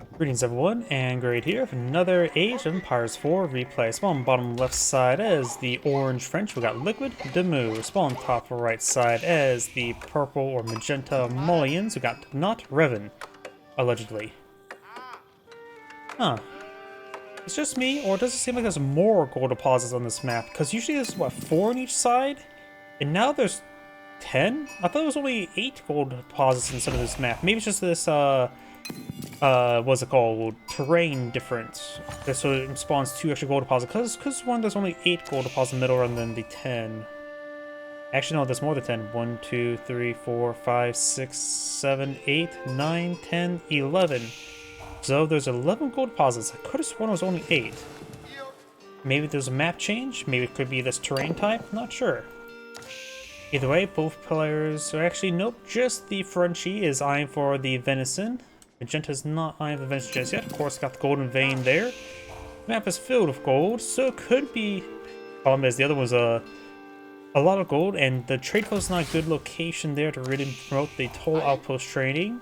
Greetings everyone, and Great here for another Age of Empires 4 replay. Spawn bottom left side as the orange French, we got Liquid DeMu. Spawn top right side as the purple or magenta Malians, we got notRevain, allegedly. Huh. It's just me, or does it seem like there's more gold deposits on this map? Because usually there's, what, 4 on each side? And now there's 10? I thought it was only 8 gold deposits instead of this map. Maybe it's just this, what's it called? Terrain difference. So it spawns 2 extra gold deposits. Because one, there's only 8 gold deposits in the middle rather than the 10. Actually, no, there's more than 10. 1, 2, 3, 4, 5, 6, 7, 8, 9, 10, 11. So there's 11 gold deposits. I could have sworn it was only 8. Maybe there's a map change. Maybe it could be this terrain type. Not sure. Either way, both players are actually, nope, just the Frenchie is eyeing for the venison. Magenta's not eyeing the venison just yet. Of course, got the golden vein there. The map is filled with gold, so it could be. Problem is, the other was a lot of gold, and the trade post is not a good location there to really promote the toll outpost trading.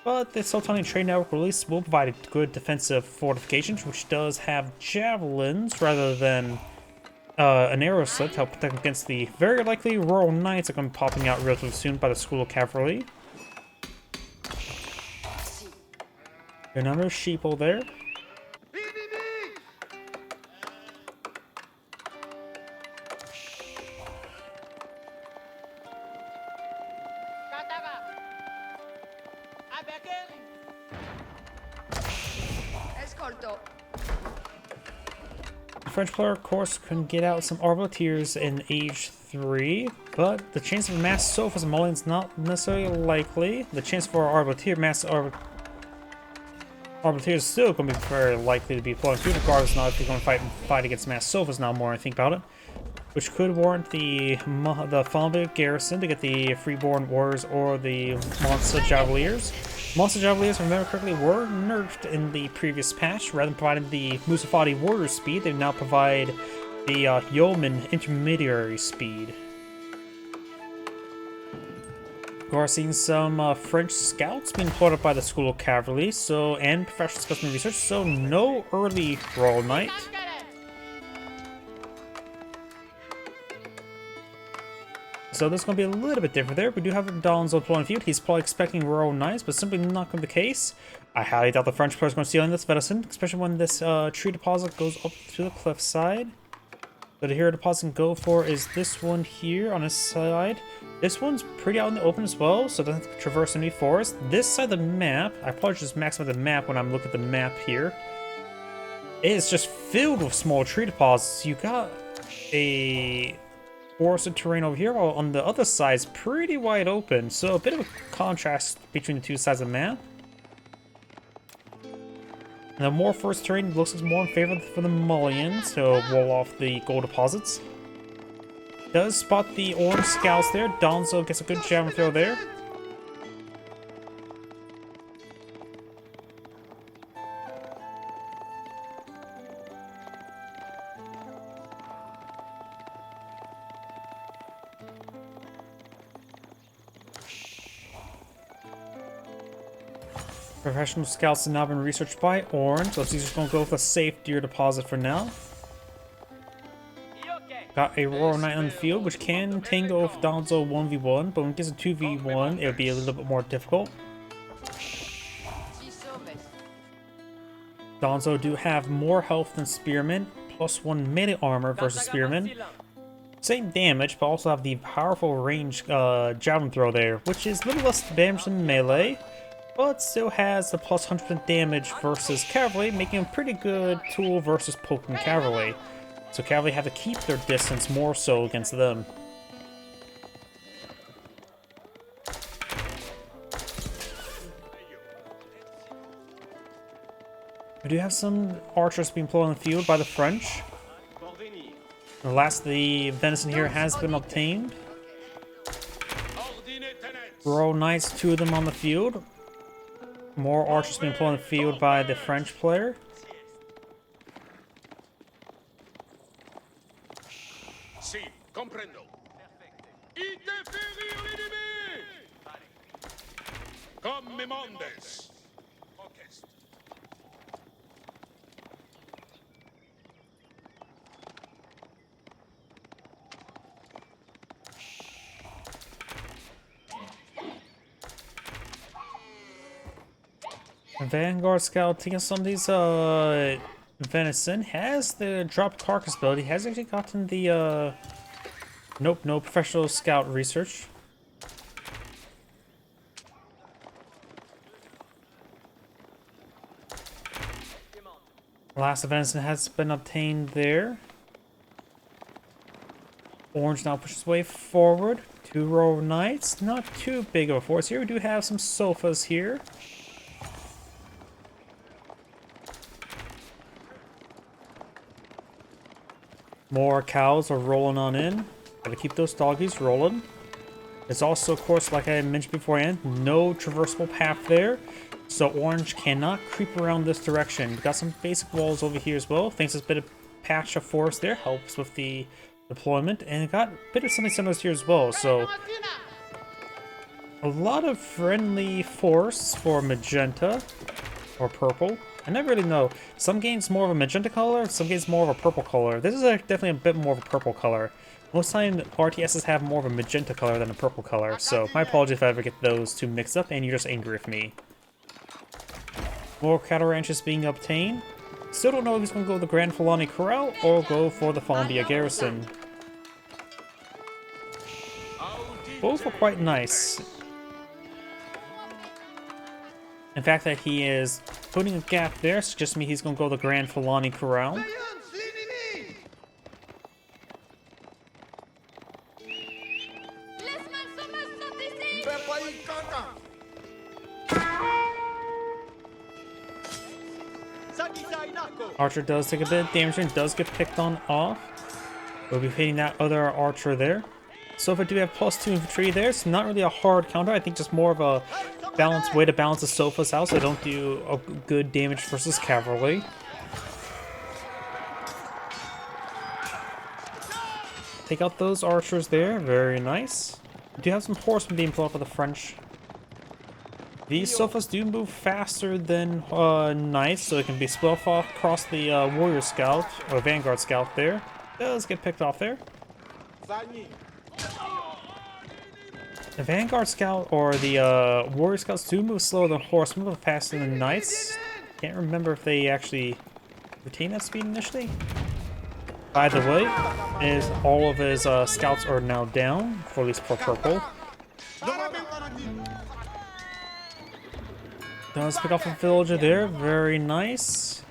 But the Sultani Trade Network release will provide a good defensive fortifications, which does have javelins rather than an arrow slip to help protect against the very likely Royal Knights that are going to be popping out relatively soon by the School of Cavalry. Another sheeple there. The French player, of course, can get out some Arbaleteers in Age 3, but the chance of a mass Sophos and Malians not necessarily likely. The chance for Arbaleteer Arbaleteer is still going to be very likely to be flowing through, regardless not if they're going to fight against mass Sophos now more I think about it. Which could warrant the Flambe garrison to get the Freeborn Warriors or the Monster Javeliers. Monster Javeliers, if I remember correctly, were nerfed in the previous patch. Rather than providing the Musafati Warrior speed, they now provide the Yeoman Intermediary speed. We are seeing some French scouts being employed up by the School of Cavalry, and professional specimen research, so no early Royal Knight. So this is going to be a little bit different there. We do have Donzo deploying field. He's probably expecting Royal Knights, but simply not going to be the case. I highly doubt the French player is going to steal in this venison, especially when this tree deposit goes up to the cliff side. So the hero deposit can go for is this one here on his side. This one's pretty out in the open as well, so it doesn't have to traverse any forest. This side of the map, I probably just maximize the map when I'm looking at the map here. It is just filled with small tree deposits. You got a forested terrain over here, while on the other side is pretty wide open, so a bit of a contrast between the two sides of the map. And the more forest terrain looks like more in favor for the Malians to wall off the gold deposits. Does spot the orange scouts there. Donzo gets a good javelin throw there. Professional scouts have now been researched by Orange. So he's just going to go with a safe deer deposit for now. Got a Royal Knight on the field, which can tango with Donzo 1v1, but when it gets a 2v1, it'll be a little bit more difficult. Donzo do have more health than Spearmen, +1 melee armor versus Spearmen. Same damage, but also have the powerful range javelin throw there, which is a little less damage than melee, but still has the plus 100% damage versus cavalry, making a pretty good tool versus poking cavalry. So cavalry have to keep their distance more so against them. We do have some archers being employed on the field by the French. The last of the venison here has been obtained. Royal Knights, 2 of them on the field. More archers being employed on the field by the French player. Si, comprendo. Come Mondes. Vanguard Scout taking some of these venison. Has the drop carcass ability. Has actually gotten the nope, no professional scout research. Last of venison has been obtained there. Orange now pushes way forward. 2 row of knights. Not too big of a force here. We do have some sofas here. More cows are rolling on in. Gotta keep those doggies rolling. There's also, of course, like I mentioned beforehand, no traversable path there. So orange cannot creep around this direction. We've got some basic walls over here as well. Thanks to this bit of patch of forest there helps with the deployment. And it got a bit of something similar here as well. So a lot of friendly force for magenta or purple. I never really know. Some games more of a magenta color, some games more of a purple color. This is definitely a bit more of a purple color. Most time RTSs have more of a magenta color than a purple color, so my apologies if I ever get those two mixed up and you're just angry with me. More cattle ranches being obtained. Still don't know if he's going to go with the Grand Fulani Corral or go for the Fombia Garrison. Both were quite nice. In fact, that he is putting a gap there suggests to me he's going to go the Grand Fulani Corral. Archer does take a bit of damage and does get picked on off. We'll be hitting that other archer there. So if I do have +2 infantry there, it's not really a hard counter. I think just more of a balanced way to balance the sofas out so I don't do a good damage versus cavalry. Take out those archers there, very nice. We do have some horsemen being pulled up by the French. These sofas do move faster than knights, so it can be split off across the warrior scout or vanguard scout there. Does get picked off there. The vanguard scout or the warrior scouts do move slower than horsemen, but faster than knights. Can't remember if they actually retain that speed initially. By the way, is all of his scouts are now down, for at least for purple. Does pick off a villager there, very nice.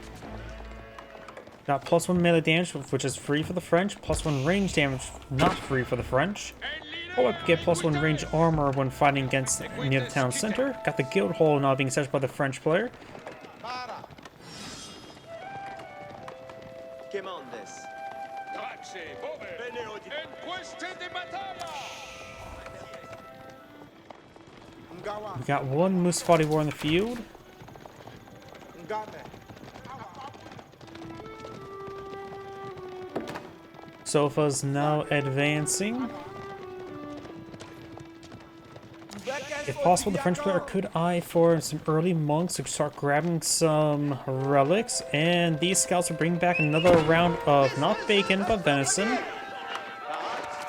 Got +1 melee damage, which is free for the French. +1 range damage, not free for the French. Or get +1 range armor when fighting against near the town center. Got the guild hall now being searched by the French player. We got one Musfati war in the field. Sofa's now advancing. If possible, the French player could eye for some early monks to start grabbing some relics, and these scouts will bring back another round of not bacon but venison.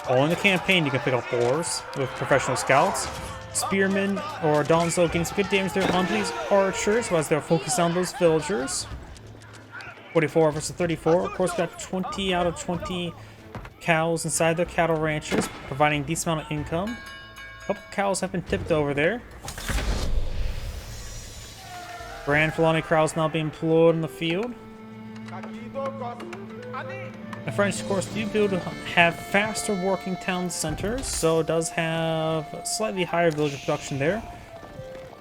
All in the campaign, you can pick up boars with professional scouts. Spearmen or Donzo getting some good damage there onto these archers as they're focused on those villagers. 44 versus 34. Of course, got 20 out of 20 cows inside their cattle ranches, providing a decent amount of income. A couple cows have been tipped over there. Grand Fulani Corral's now being employed in the field. The French, of course, do have faster working town centers, so it does have slightly higher villager production there.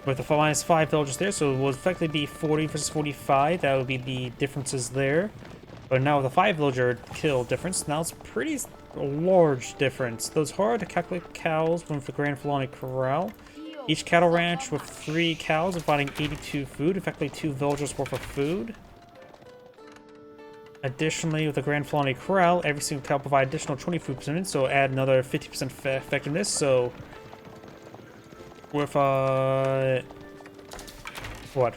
With the -5 villagers there, so it would effectively be 40 versus 45. That would be the differences there. But now with a 5 villager kill difference, now it's pretty large difference. Those hard to calculate cows with the Grand Fulani Corral. Each cattle ranch with 3 cows providing 82 food, effectively 2 villagers worth of food. Additionally, with the Grand Fulani Corral, every single cow provides additional 20 food percentage, so add another 50% effectiveness. So with what,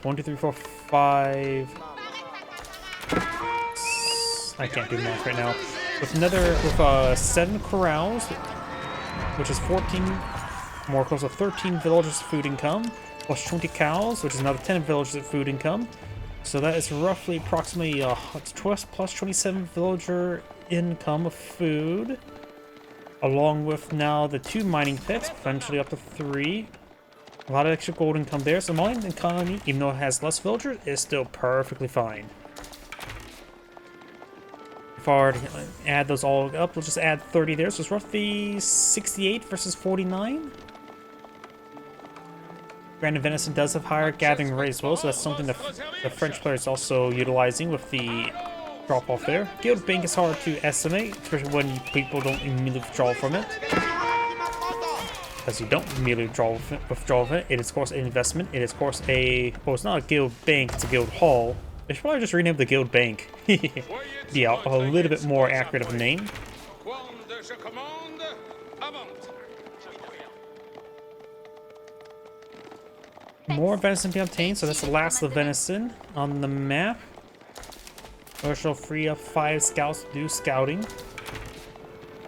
1, 2, 3, 4, 5. I can't do math right now. With 7 corrals, which is 14, more close to 13 villagers food income. plus 20 cows, which is another 10 villagers of food income. So that is roughly approximately plus 27 villager income of food. Along with now the 2 mining pits, eventually up to 3. A lot of extra gold income there. So Malian economy, even though it has less villagers, is still perfectly fine. If I were to add those all up, we'll just add 30 there. So it's roughly 68 versus 49. Granted, venison does have higher gathering rate as well, so that's something the French player is also utilizing with the drop-off there. Guild bank is hard to estimate, especially when people don't immediately withdraw from it. Because you don't immediately withdraw from it. It is, of course, an investment. It is, of course, well, it's not a guild bank, it's a guild hall. They should probably just rename the guild bank. Yeah, a little bit more accurate of a name. More venison to be obtained, so that's the last of the venison on the map. We shall free up 5 scouts to do scouting.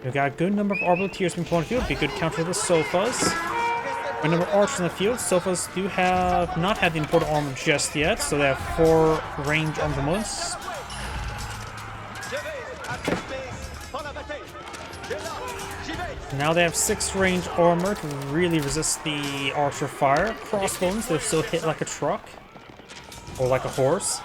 We've got a good number of arbaleteers being put on the field, be a good counter to the sofas. A good number of archers in the field. Sofas do not have the important armor just yet, so they have 4 range armaments. Now they have 6 range armor to really resist the archer fire. Crossbones, they'll still hit like a truck. Or like a horse.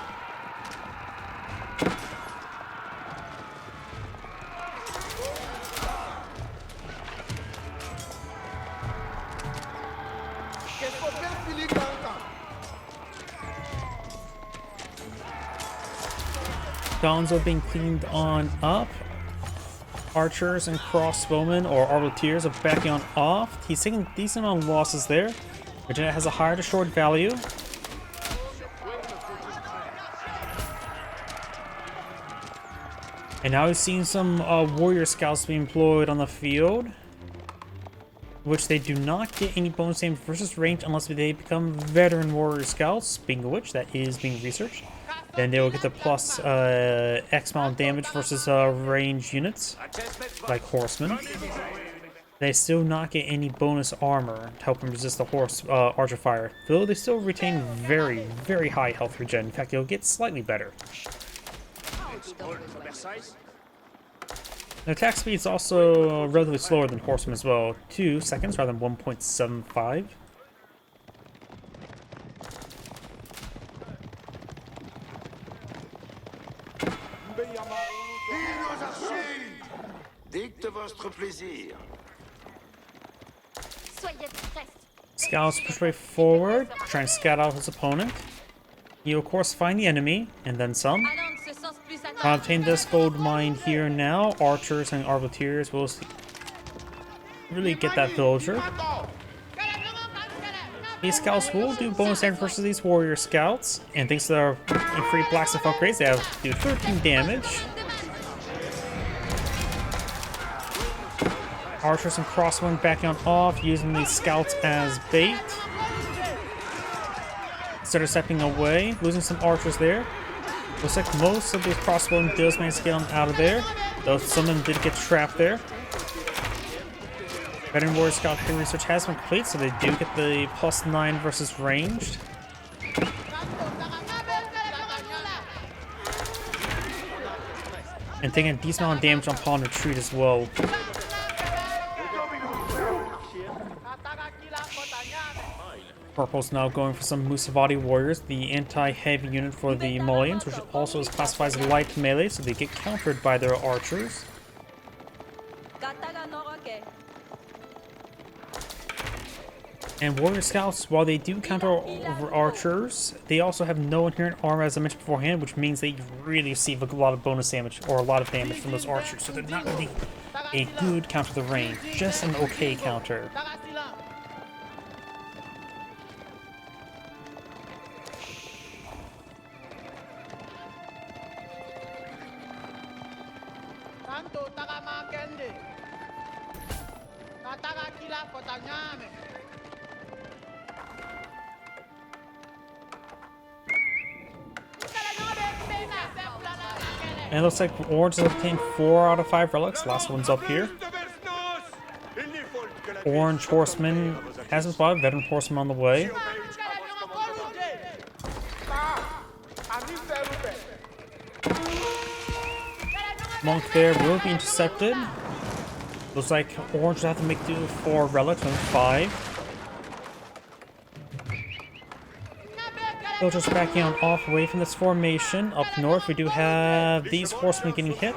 Guns are being cleaned on up. Archers and crossbowmen or arbaleteers are backing on off. He's taking a decent amount of losses there. Virginia has a higher to short value. And now he's seeing some warrior scouts being employed on the field, which they do not get any bonus damage versus range unless they become veteran warrior scouts, speaking of which that is being researched. Then they will get the plus X amount of damage versus range units, like horsemen. They still not get any bonus armor to help them resist the archer fire, though they still retain very, very high health regen. In fact, they'll get slightly better. The attack speed is also relatively slower than horsemen as well, 2 seconds rather than 1.75. Scouts push way forward, trying to scout out his opponent. You of course find the enemy, and then some. Obtain this gold mine here now. Archers and arbaleteers will really get that villager. These scouts will do bonus damage versus these warrior scouts, and thanks to their free blacksmith upgrades, they have do 13 damage. Archers and crossbowmen backing on off, using these scouts as bait. Instead of stepping away, losing some archers there. Looks like most of these crossbowmen does manage to get them out of there, though some of them did get trapped there. Veteran warrior scout research has been complete, so they do get the +9 versus ranged. And taking a decent amount of damage on pawn retreat as well. Purple's now going for some Musavati warriors, the anti-heavy unit for the Malians, which also is classified as light melee, so they get countered by their archers. And warrior scouts, while they do counter archers, they also have no inherent armor, as I mentioned beforehand, which means they really receive a lot of bonus damage, or a lot of damage from those archers, so they're not really a good counter to the range, just an okay counter. And it looks like Orange has obtained 4 out of 5 relics. Last one's up here. Orange Horseman has been spotted. Veteran Horseman on the way. Monk there will be intercepted. Looks like Orange will have to make do for relics on 5. Villagers backing on off away from this formation. Up north, we do have these horsemen getting hit.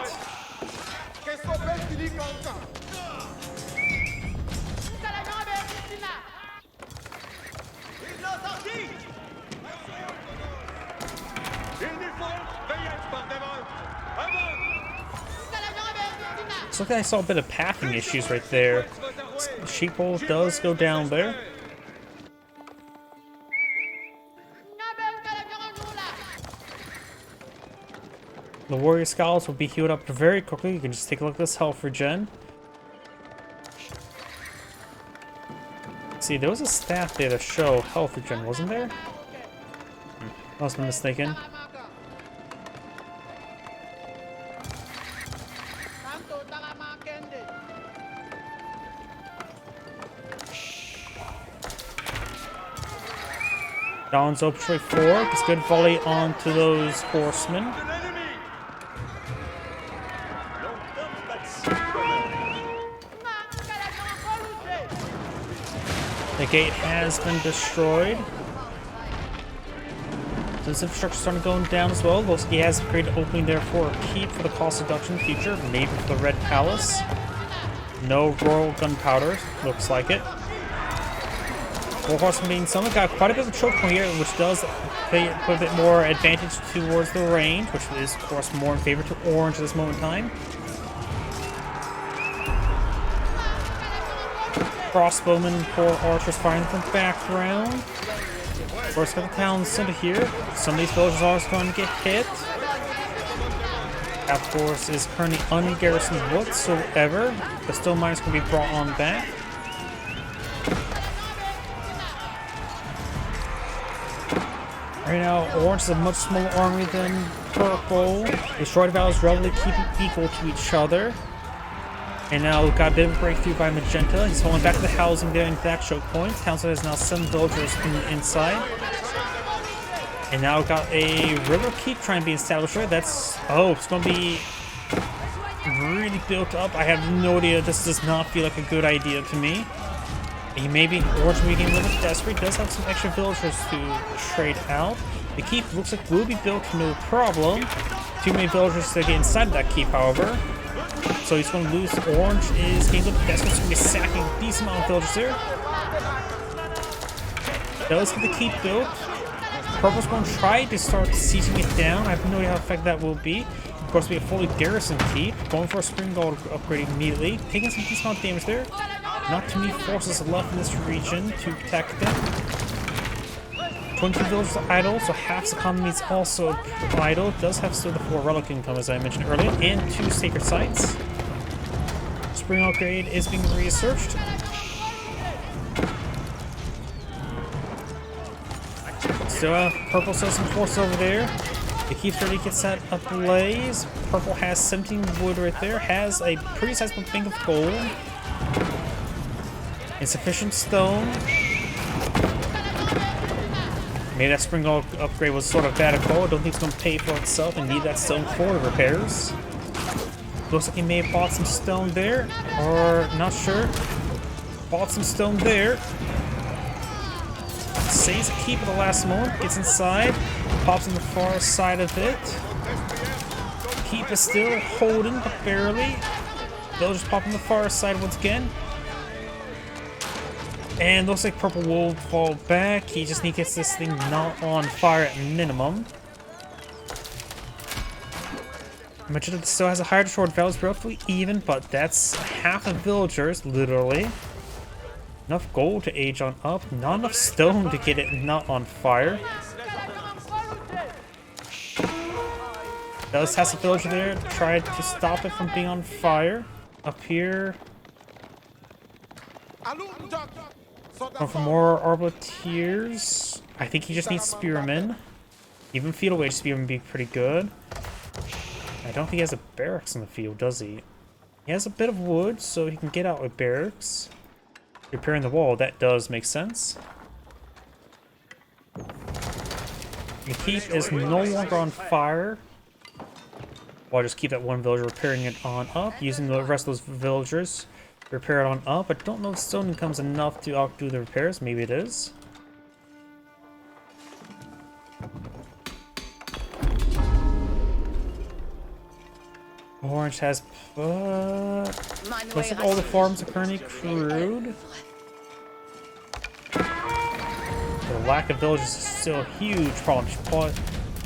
Looks like I saw a bit of pathing issues right there. Sheeple does go down there. The warrior scholars will be healed up very quickly. You can just take a look at this health regen. See, there was a stat there to show health regen, wasn't there? I must be mistaken. Dawn's open straight 4. Gets good volley onto those horsemen. The gate has been destroyed. So this infrastructure starting going down as well. Looks like he has created an opening there for a keep for the cost reduction feature, maybe for the Red Palace. No royal gunpowder, looks like it. 4 horsemen being summoned. Got quite a bit of a choke point here, which does put a bit more advantage towards the range, which is, of course, more in favor to Orange at this moment in time. Crossbowmen, 4 archers firing from the background. Of course, got the town center here. Some of these villagers are going to get hit. Of course, is currently ungarrisoned whatsoever. The stone miners can be brought on back. Right now, Orange is a much smaller army than Purple. Destroyed Valors relatively keeping equal to each other. And now we've got a bit of a breakthrough by Magenta. He's holding back the housing there into that choke point. Town center has now 7 villagers in the inside. And now we've got a river keep trying to be established there. That's... oh, it's going to be really built up. I have no idea. This does not feel like a good idea to me. He may be Orange getting a little bit desperate. Does have some extra villagers to trade out. The keep looks like will be built no problem. Too many villagers to get inside of that keep, however. So he's going to lose. Orange is getting a little bit desperate. He's going to be sacking a decent amount of villagers there. Does get the keep built. Purple's going to try to start sieging it down. I have no idea how effective that will be. Of course, we have fully garrison keep. Going for a spring guard upgrade immediately. Taking some decent amount of damage there. Not too many forces left in this region to protect them. 22 villagers are idle, so half the economy is also idle. Does have still the 4 relic income, as I mentioned earlier, and 2 sacred sites. Spring upgrade is being researched. Still Purple still some force over there. The keep ready gets set ablaze. Purple has 17 wood right there. Has a pretty sizable bank of gold. Insufficient stone. Maybe that spring upgrade was sort of bad a call. I don't think it's going to pay for itself and need that stone for the repairs. Looks like he may have bought some stone there, or not sure. Bought some stone there. Saves a keep at the last moment. Gets inside. Pops on the far side of it. Keep is still holding, but barely. They'll just pop on the far side once again. And looks like Purple will fall back. He just needs to get this thing not on fire at minimum. Magenta still has a higher short value, roughly even, but that's half of villagers, literally. Enough gold to age on up, not enough stone to get it not on fire. Does have a villager there, tried to stop it from being on fire. Up here. Going for more Arbaleteers. I think he just needs Spearmen. Even Feudal Wage Spearmen would be pretty good. I don't think he has a barracks in the field, does he? He has a bit of wood, so he can get out with barracks. Repairing the wall, that does make sense. The keep is no longer on fire. Well, I'll just keep that one villager repairing it on up, using the rest of those villagers to repair it on up. I don't know if stone income's enough to outdo the repairs. Maybe it is. Orange has most of all the farms are currently crude. The lack of villages is still a huge problem.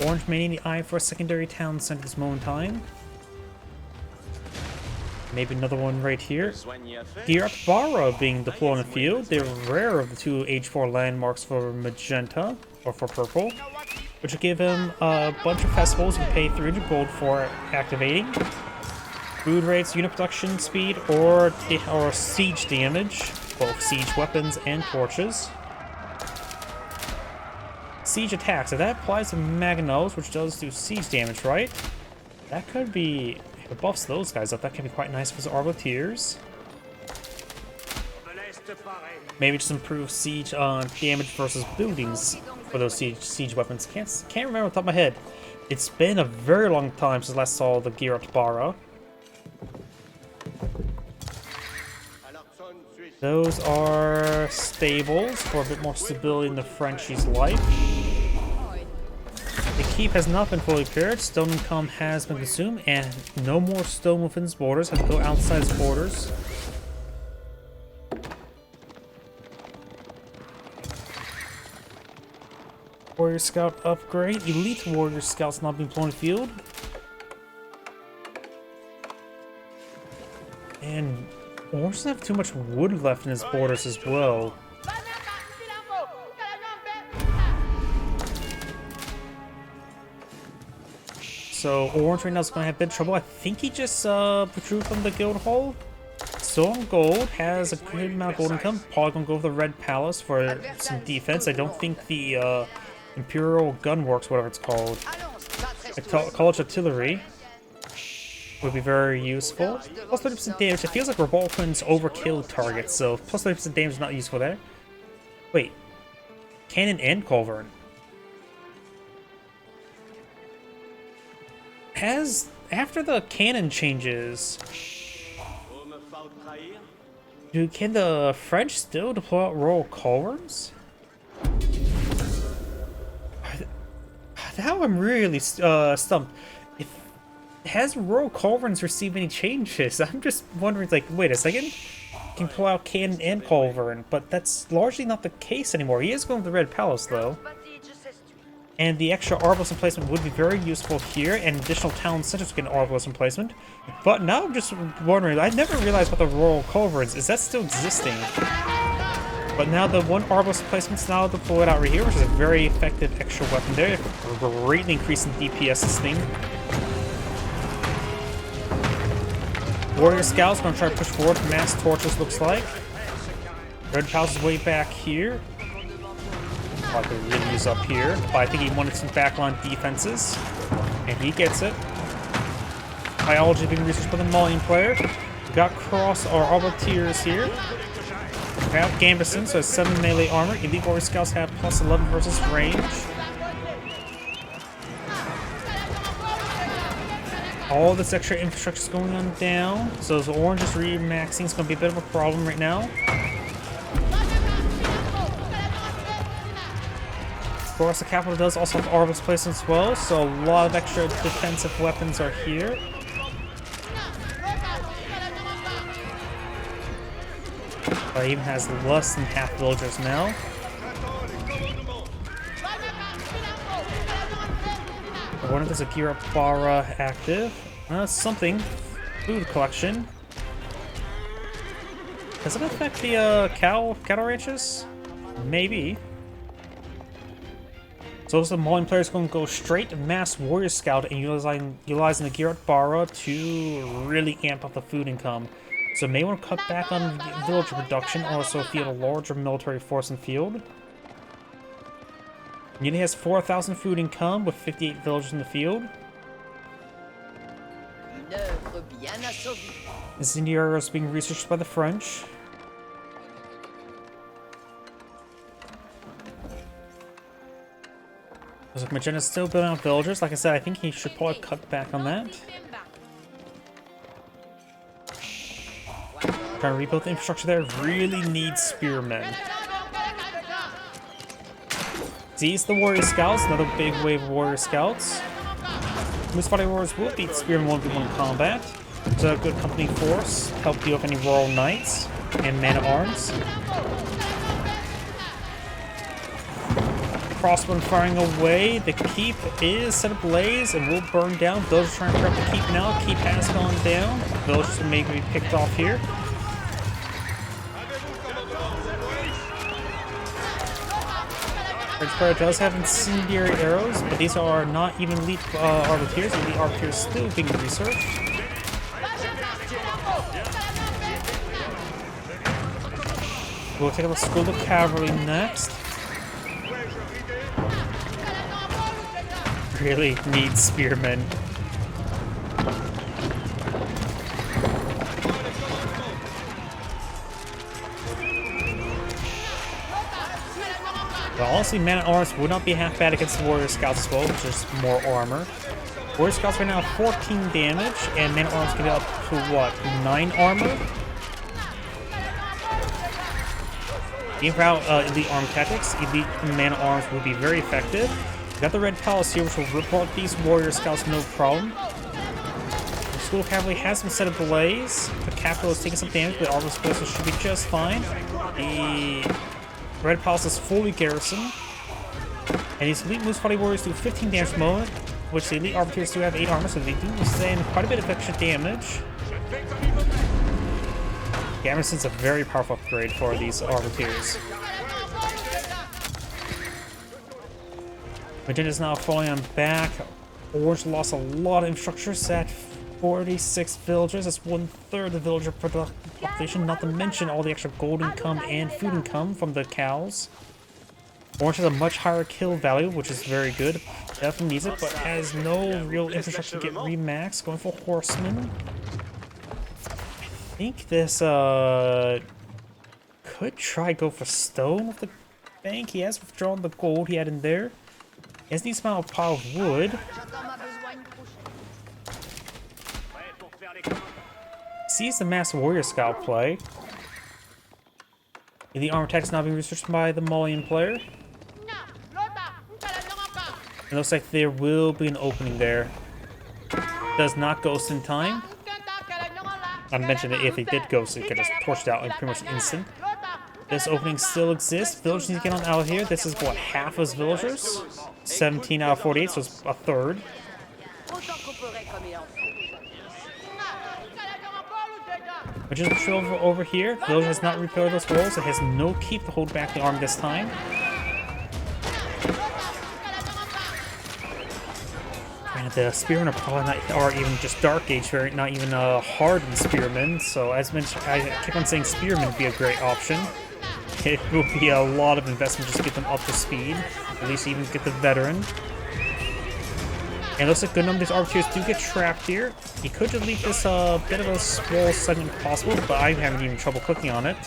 Orange may need the eye for a secondary town center at this moment in time. Maybe another one right here. Bara being deployed in the field. They're rare of the two Age 4 landmarks for magenta, or for purple, which will give him a bunch of festivals and pay 300 gold for activating. Food rates, unit production speed, or siege damage, both siege weapons and torches. Siege attacks, if that applies to Magnos, which does do siege damage, right? That could be, if it buffs those guys up, that can be quite nice for the Arbaleteers. Maybe just improve siege damage versus buildings for those siege weapons. Can't remember off the top of my head. It's been a very long time since I last saw the gear up to Bara. Those are stables for a bit more stability in the Frenchie's life. The keep has not been fully repaired. Stone income has been consumed, and no more stone within its borders. Have to go outside its borders. Warrior Scout upgrade. Elite Warrior Scouts not being blown in the field. And Orange doesn't have too much wood left in his borders as well. So Orange right now is going to have a bit of trouble. I think he just withdrew from the guild hall. Still on gold, has a good amount of gold income. Probably going to go with the Red Palace for some defense. I don't think the Imperial Gunworks, whatever it's called, College Artillery, would be very useful. Plus 30% damage. It feels like Revoltman's overkill targets, so plus 30% damage is not useful there. Wait. Cannon and Culverin. After the cannon changes, can the French still deploy out Royal Culverins? Now I'm really stumped. Has Royal Culverins received any changes? I'm just wondering, like, wait a second. You can pull out Cannon and Culverin, but that's largely not the case anymore. He is going to the Red Palace, though. And the extra Arbalest emplacement would be very useful here, and additional town centers get an Arbalest emplacement. But now I'm just wondering, I never realized about the Royal Culverins. Is that still existing? But now the one Arbalest emplacement's now deployed out right here, which is a very effective extra weapon there. Greatly increasing DPS this thing. Warrior Scouts gonna try to push forward. Mass torches looks like. Red Palace is way back here. Probably really use up here, but I think he wanted some backline defenses, and he gets it. Biology being researched by the Malian player. We got Cross or Arbaleteers here. We have Gambison, so has 7 melee armor. Elite Warrior Scouts have plus 11 versus range. All this extra infrastructure is going on down, so the Orange is re-maxing. It's going to be a bit of a problem right now. Of course, the capital does also have Arbalest placements as well, so a lot of extra defensive weapons are here. It even has less than half villagers now. I wonder if there's a gear up Bara active. Something. Food collection. Does it affect the cattle ranches? Maybe. So the Malian players going to go straight to Mass Warrior Scout and utilizing the gear up Bara to really amp up the food income. So may want to cut back on villager production, also field a larger military force in field. Unit has 4,000 food income with 58 villagers in the field. This area is being researched by the French. Looks like Magenda's still building out villagers. Like I said, I think he should probably cut back on that. Trying to rebuild the infrastructure there. Really needs spearmen. These the warrior scouts, another big wave of warrior scouts. Moose fighting warriors will beat spearmen 1v1 in combat. It's a good company force, help deal with any royal knights and man-at-arms. Crossbow firing away. The keep is set ablaze and will burn down. Villagers trying to prep the keep now. Keep has gone down. Villagers may be picked off here. Red Sparrow does have incendiary arrows, but these are not even elite arbiters. Elite arbiters still being researched. We'll take a school of cavalry next. Really needs spearmen. But honestly, man-at-arms would not be half bad against the warrior scouts as well, which is more armor. Warrior scouts right now have 14 damage, and man-at-arms can get up to what, 9 armor? Even without elite arm tactics, elite man-at-arms would be very effective. We got the red palace here, which will rip apart these warrior scouts no problem. The school of cavalry has been set ablaze. The capital is taking some damage, but all those places should be just fine. The red palace is fully garrisoned. And these elite moose fighting warriors do 15 damage per moment, which the elite arbiters do have 8 armor, so they do stand quite a bit of extra damage. Gamison's a very powerful upgrade for these arbiters. Magenda's now falling on back. Orange lost a lot of infrastructures at 46 villagers. That's 1/3 of the villager population, not to mention all the extra gold income and food income from the cows. Orange has a much higher kill value, which is very good. Definitely needs it, but has no real infrastructure to get remaxed. Going for horsemen. I think this could try go for stone with the bank. He has withdrawn the gold he had in there. He has needs a pile of wood. Sees the mass warrior scout play. The armor tech is now being researched by the Malian player. It looks like there will be an opening there. Does not ghost in time. I mentioned that if they did ghost, it could just torched out in pretty much instant. This opening still exists. Villagers need to get on out of here. This is what, half of his villagers? 17 out of 48, so it's a third. Which is patrol over here. Villager has not repaired those walls. It has no keep to hold back the arm this time. And the spearmen are probably not, or even just Dark Age variant, not even hardened spearmen. So as mentioned, I keep on saying spearmen would be a great option. It will be a lot of investment just to get them up to speed. At least even get the veteran. And it looks like good number of these arbiters do get trapped here. He could just leave this bit of a small segment if possible, but I'm having even trouble clicking on it.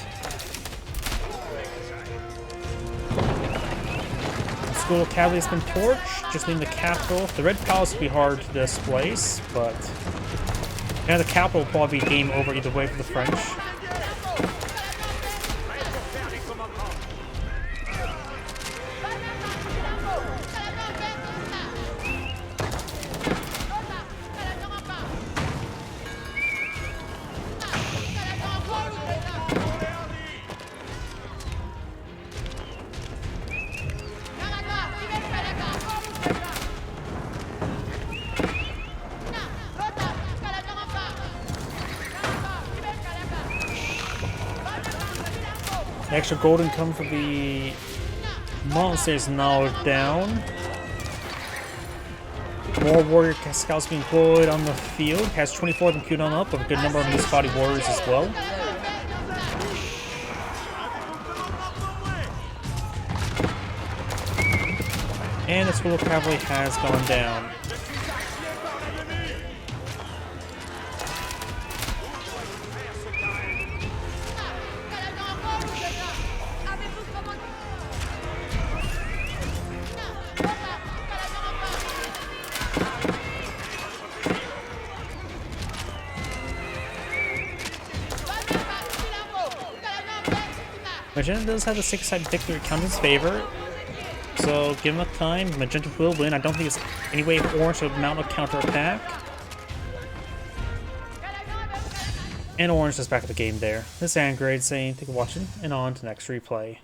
The School of Cavalry has been torched, just leaving the capital. The Red Palace would be hard to displace, but the capital will probably be game over either way for the French. The extra gold income for the monster is now down. More warrior scouts being deployed on the field. Has 24 of them queued on up, with a good number of loose body warriors as well. And the School of Cavalry has gone down. Magenta does have the 6-side victory count in his favor, so given the time, Magenta will win. I don't think it's any way for Orange to mount a counterattack. And Orange is back at the game there. This is Angrade saying thank you for watching, and on to next replay.